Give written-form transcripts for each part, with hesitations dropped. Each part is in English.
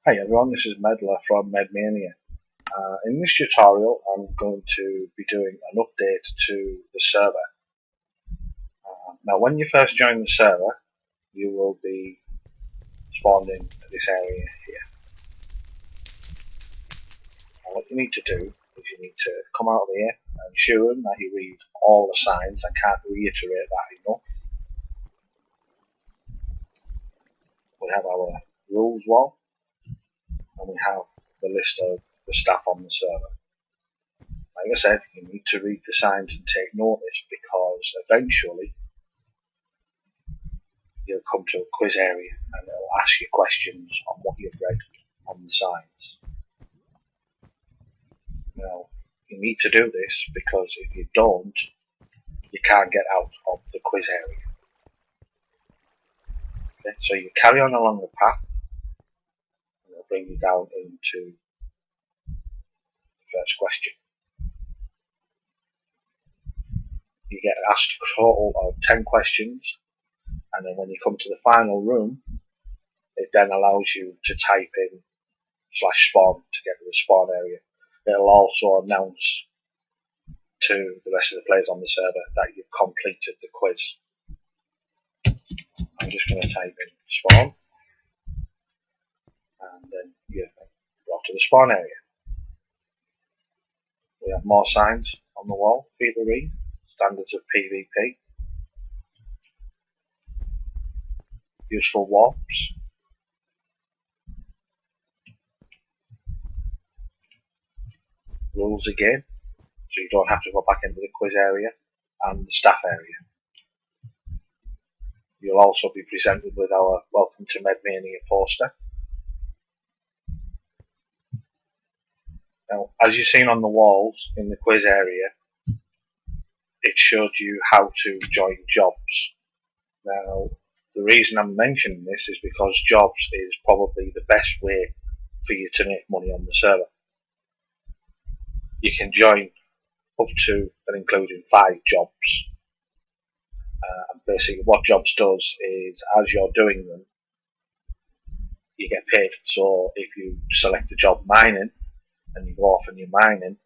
Hi everyone, this is Medler from Medmania. In this tutorial I'm going to be doing an update to the server. Now when you first join the server you will be spawned in this area here. Now what you need to do is you need to come out of here and ensure that you read all the signs. I can't reiterate that enough. We have our rules wall and we have the list of the staff on the server. Like I said, you need to read the signs and take notice because eventually you'll come to a quiz area and it'll ask you questions on what you've read on the signs. Now, you need to do this because if you don't, you can't get out of the quiz area. Okay, so you carry on along the path and it'll bring you down into the first question. You get asked a total of 10 questions, and then when you come to the final room, it then allows you to type in /spawn to get to the spawn area. It'll also announce to the rest of the players on the server that you've completed the quiz. I'm just going to type in spawn, and then you're brought to the spawn area. We have more signs on the wall for you to read. Standards of PvP, useful warps, rules again, so you don't have to go back into the quiz area, and the staff area. You'll also be presented with our Welcome to Medmania poster. Now, as you've seen on the walls in the quiz area, it showed you how to join jobs. Now, the reason I'm mentioning this is because jobs is probably the best way for you to make money on the server. You can join up to and including 5 jobs. Basically what jobs does is as you're doing them, you get paid. So if you select the job mining and you go off and you're mining,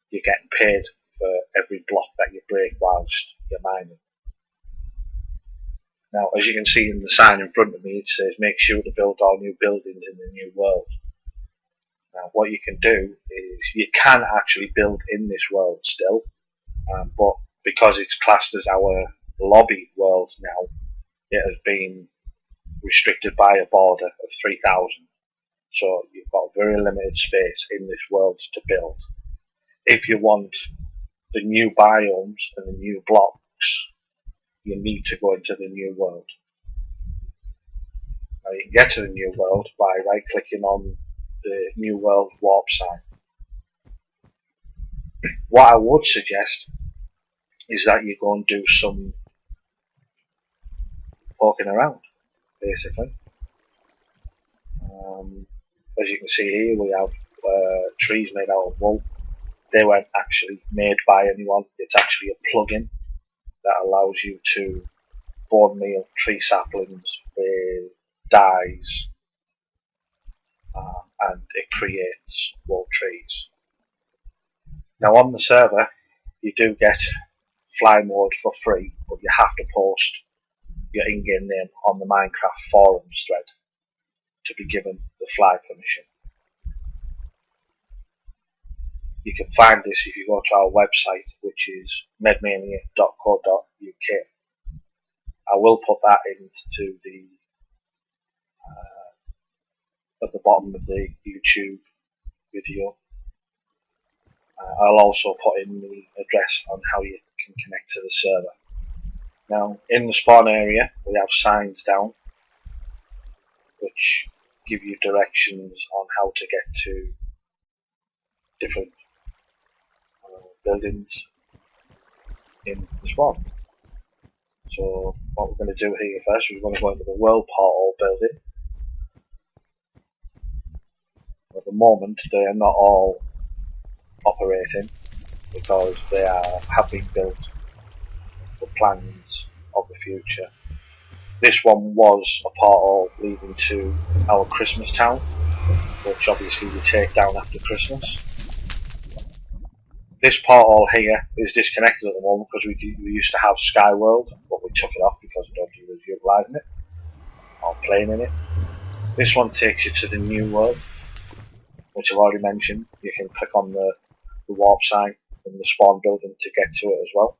you're getting paid for every block that you break whilst you're mining. Now, as you can see in the sign in front of me, it says make sure to build all new buildings in the new world. Now, what you can do is you can actually build in this world still, but because it's classed as our lobby world now, it has been restricted by a border of 3,000. So you've got very limited space in this world to build. If you want the new biomes and the new blocks, you need to go into the new world. Now you can get to the new world by right clicking on the new world warp sign. What I would suggest is that you go and do some poking around, basically. As you can see here, we have trees made out of wool. They weren't actually made by anyone. It's actually a plugin that allows you to bone meal tree saplings with dyes, and it creates wool trees. Now on the server, you do get fly mode for free, but you have to post your in-game name on the Minecraft forums thread to be given the fly permission. You can find this if you go to our website, which is medmania.co.uk. I will put that into the at the bottom of the YouTube video. I'll also put in the address on how you can connect to the server. Now, in the spawn area, we have signs down which give you directions on how to get to different buildings in the spawn. So what we're going to do here first, we're going to go into the world portal building. At the moment, they are not all operating because they have been built for plans of the future. This one was a portal leading to our Christmas town, which obviously we take down after Christmas. This portal here is disconnected at the moment because we used to have Skyworld, but we took it off because nobody was utilising it or playing in it. This one takes you to the new world, which I've already mentioned. You can click on the warp sign in the spawn building to get to it as well.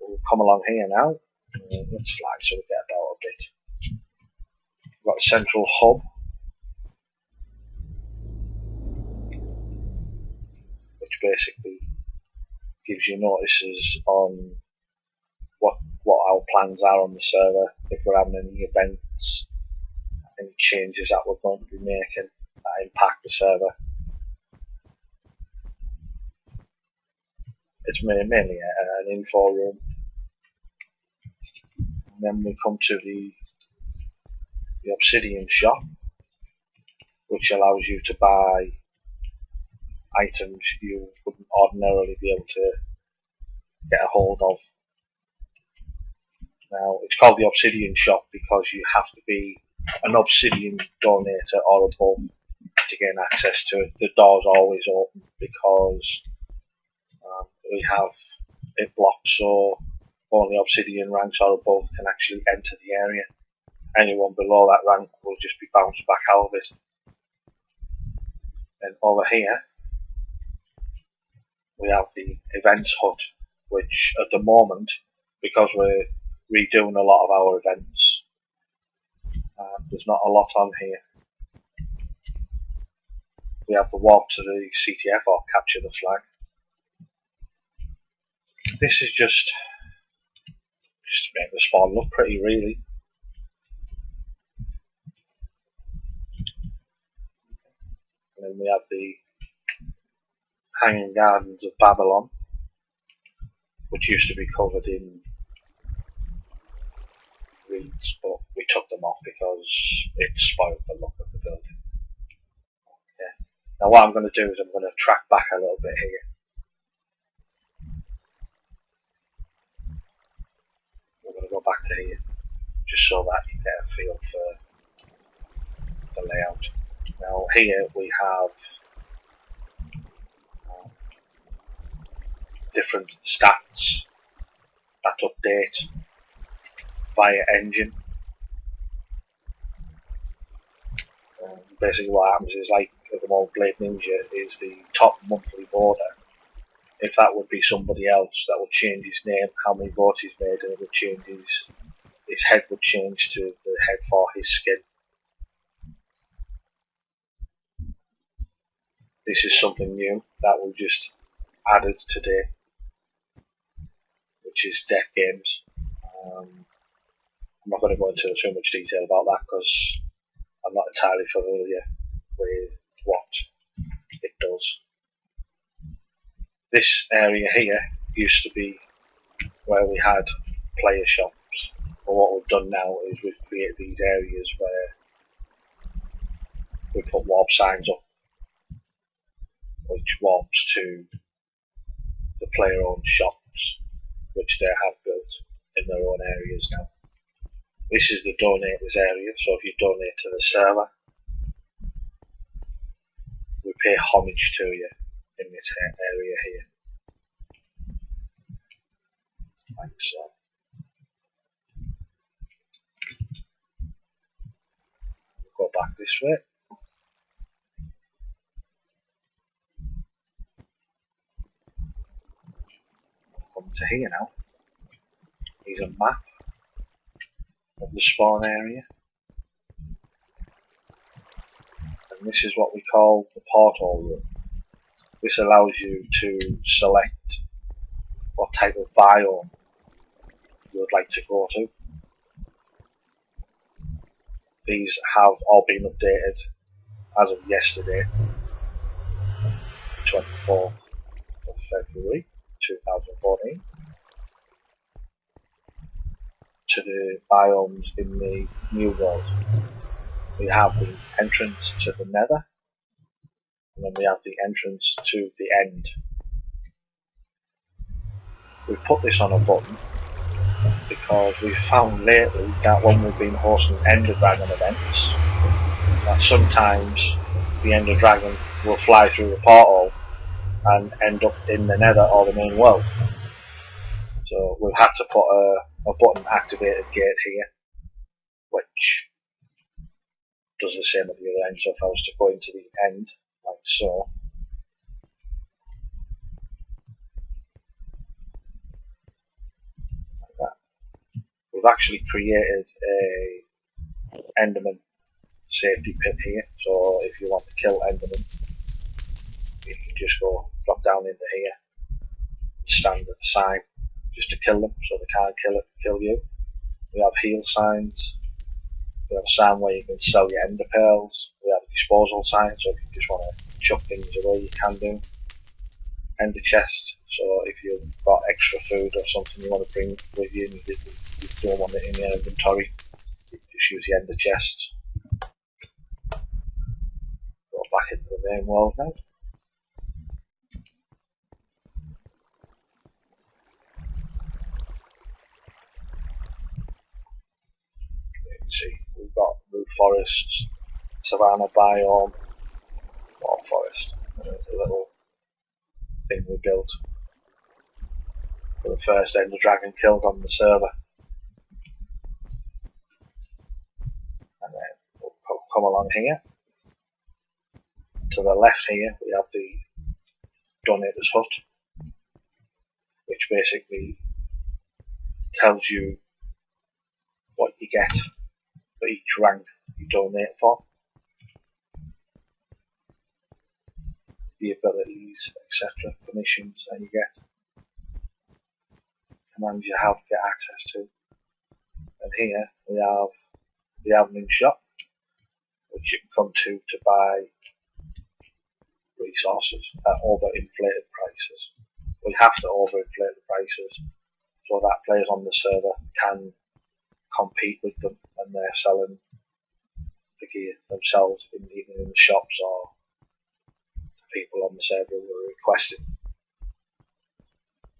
We'll come along here now. Let's fly so we get about a bit. We've got a central hub, which basically gives you notices on what our plans are on the server, if we're having any events, any changes that we're going to be making that impact the server. It's mainly an info room. And then we come to the obsidian shop, which allows you to buy items you wouldn't ordinarily be able to get a hold of. Now, it's called the obsidian shop because you have to be an obsidian donator or above to gain access to it. The door's always open because we have it blocked, so only obsidian ranks or above can actually enter the area. Anyone below that rank will just be bounced back out of it. And over here we have the events hut, which at the moment, because we're redoing a lot of our events, there's not a lot on here. We have the walk to the CTF or capture the flag. This is just to make the spawn look pretty, really. And then we have the Hanging Gardens of Babylon, which used to be covered in reeds, but we took them off because it spoiled the look of the building. Yeah. Now what I'm going to do is I'm going to track back a little bit here. We're going to go back to here, just so that you get a feel for the layout. Now here we have different stats that update via engine. Basically what happens is, like at the moment, Blade Ninja is the top monthly voter. If that would be somebody else, that would change his name, how many votes he's made, and it would change his head would change to the head for his skin. This is something new that we just added today, which is Death Games. I'm not going to go into too much detail about that because I'm not entirely familiar with what it does. This area here used to be where we had player shops, but what we've done now is we've created these areas where we put warp signs up, which warps to the player owned shops, which they have built in their own areas now. This is the donators area, so if you donate to the server, we pay homage to you in this area here, like so. We'll go back this way. Come to here now. Here's a map of the spawn area, and this is what we call the portal room. This allows you to select what type of biome you would like to go to. These have all been updated as of yesterday, 24th of February 2014, to the biomes in the New World. We have the entrance to the Nether, and then we have the entrance to the End. we put this on a button because we've found lately that when we've been hosting Ender Dragon events, that sometimes the Ender Dragon will fly through the portal and end up in the Nether or the main world. So we've had to put a button activated gate here, which does the same at the other end. So if I was to go into the end, like so, like that, we've actually created a Enderman safety pit here. So if you want to kill Enderman, you can just go drop down into here, stand at the sign just to kill them, so they can't kill you. We have heal signs. We have a sign where you can sell your ender pearls. We have a disposal sign, so if you just want to chuck things away, you can do. Ender chest, so if you've got extra food or something you want to bring with you and you don't want it in your inventory, you can just use the ender chest. Go back into the main world now. You can see we've got root forests, savanna biome, water forest. There's a little thing we built for the first Ender Dragon killed on the server. And then we'll come along here. To the left here we have the Donator's Hut, which basically tells you what you get for each rank you donate for, the abilities, etc., permissions that you get, commands you have to get access to. And here we have the admin shop, which you can come to buy resources at overinflated prices. We have to overinflate the prices so that players on the server can compete with them when they're selling the gear themselves, even in the shops or people on the server who are requesting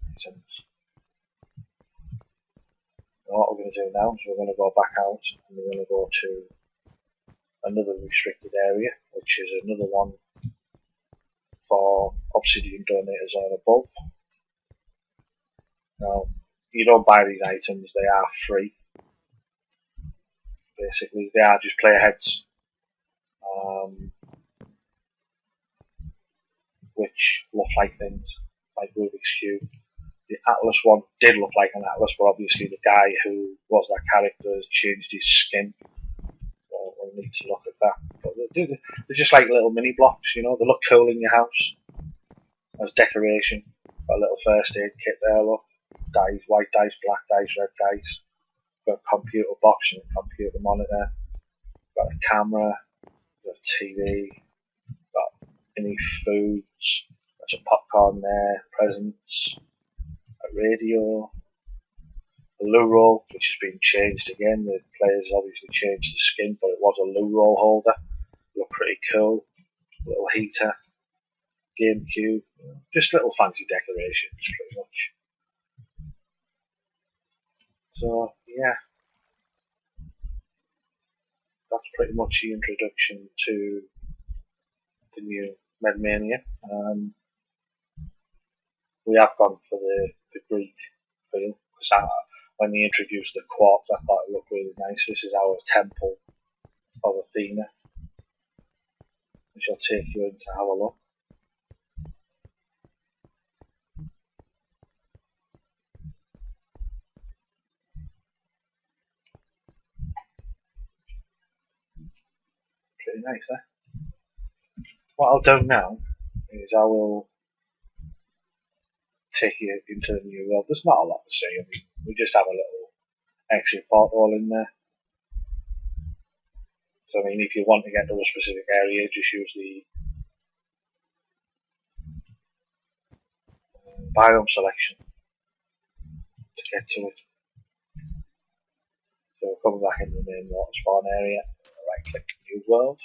items. And what we're going to do now is we're going to go back out and we're going to go to another restricted area, which is another one for Obsidian Donators or above. Now, you don't buy these items, they are free. Basically, they are just player heads, which look like things, like Rubik's Cube. The Atlas one did look like an Atlas, but obviously the guy who was that character has changed his skin. So we'll need to look at that. But they're just like little mini blocks, you know, they look cool in your house as decoration. Got a little first aid kit there, look. Dice, white dice, black dice, red dice. Got a computer box and a computer monitor. Got a camera, got a TV, got any foods, got some popcorn there, presents, a radio, a loo roll, which has been changed again. The players obviously changed the skin, but it was a loo roll holder. Looked pretty cool. Little heater, GameCube, just little fancy decorations, pretty much. So yeah, that's pretty much the introduction to the new Medmania. We have gone for the Greek feel, because when they introduced the quartz, I thought it looked really nice. This is our temple of Athena, which I'll take you in to have a look. Pretty nice, eh? What I'll do now is I will take you into the new world. There's not a lot to see. I mean, we just have a little exit portal in there. So I mean, if you want to get to a specific area, just use the biome selection to get to it. So we're coming back into the main water spawn area. Right click New World.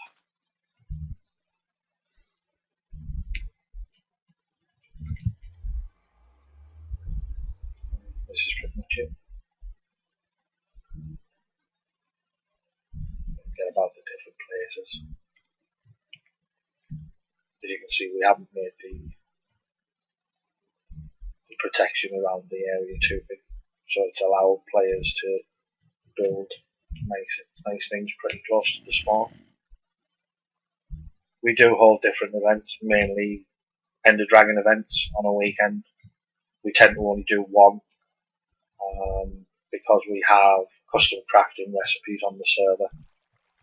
cases. As you can see, we haven't made the protection around the area too big, so it's allowed players to build nice things pretty close to the spawn. We do hold different events, mainly Ender Dragon events on a weekend. We tend to only do one, because we have custom crafting recipes on the server.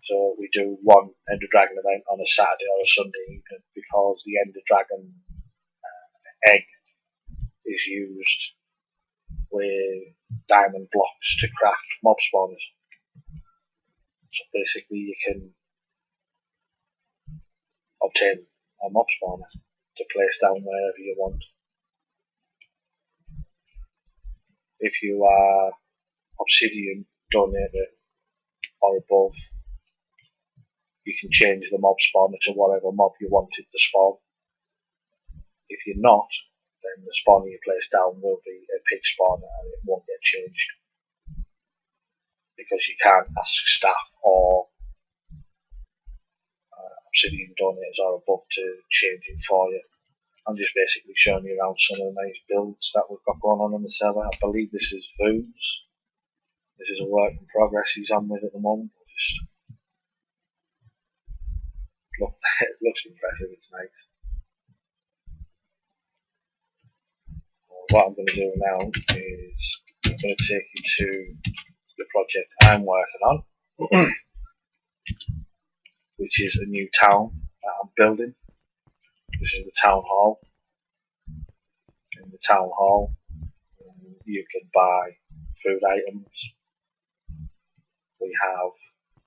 So we do one Ender Dragon event on a Saturday or a Sunday evening, because the Ender Dragon egg is used with diamond blocks to craft mob spawners. So basically you can obtain a mob spawner to place down wherever you want. If you are obsidian donator or above, you can change the mob spawner to whatever mob you wanted to spawn. If you're not, then the spawner you place down will be a pig spawner and it won't get changed, because you can't ask staff or obsidian donators or above to change it for you. I'm just basically showing you around some of the nice builds that we've got going on the server. I believe this is Voons. This is a work in progress he's on with at the moment. It looks impressive, it's nice. What I'm going to do now is I'm going to take you to the project I'm working on, which is a new town that I'm building. This is the town hall. In the town hall, you can buy food items. We have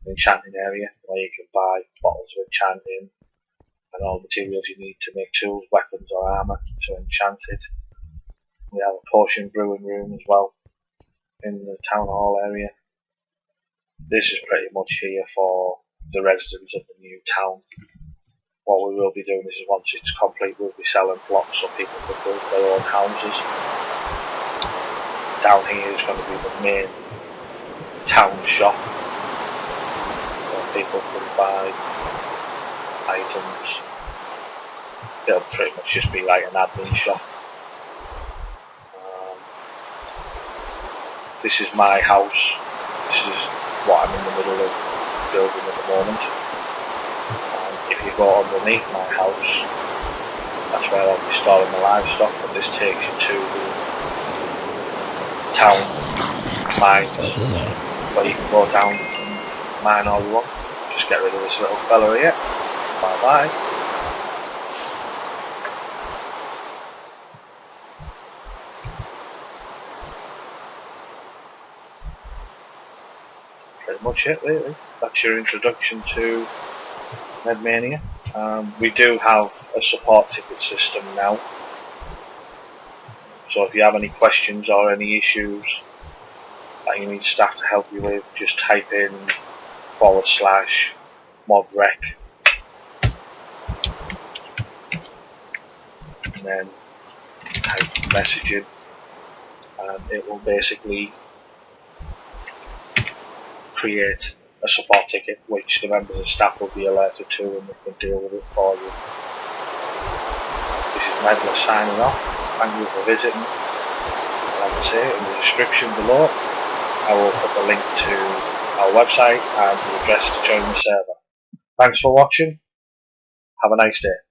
an enchanting area where you can buy bottles of enchanting and all materials you need to make tools, weapons or armour to enchant it. We have a potion brewing room as well in the town hall area. This is pretty much here for the residents of the new town. What we will be doing is, once it's complete, we'll be selling blocks so people can build their own houses. Down here is going to be the main town shop, where people can buy items. It'll pretty much just be like an admin shop. This is my house. This is what I'm in the middle of building at the moment. If you go underneath my house, that's where I'll be storing the livestock, but this takes you to the town mines, where you can go down and mine all you want. Just get rid of this little fella here. Bye bye. Pretty much it, really. That's your introduction to Medmania. We do have a support ticket system now, so if you have any questions or any issues that you need staff to help you with, just type in /modrec and then type messaging, and it will basically create a support ticket which the members of staff will be alerted to, and they can deal with it for you. This is Medler signing off. Thank you for visiting. Like I say, in the description below I will put the link to our website and the address to join the server. Thanks for watching. Have a nice day.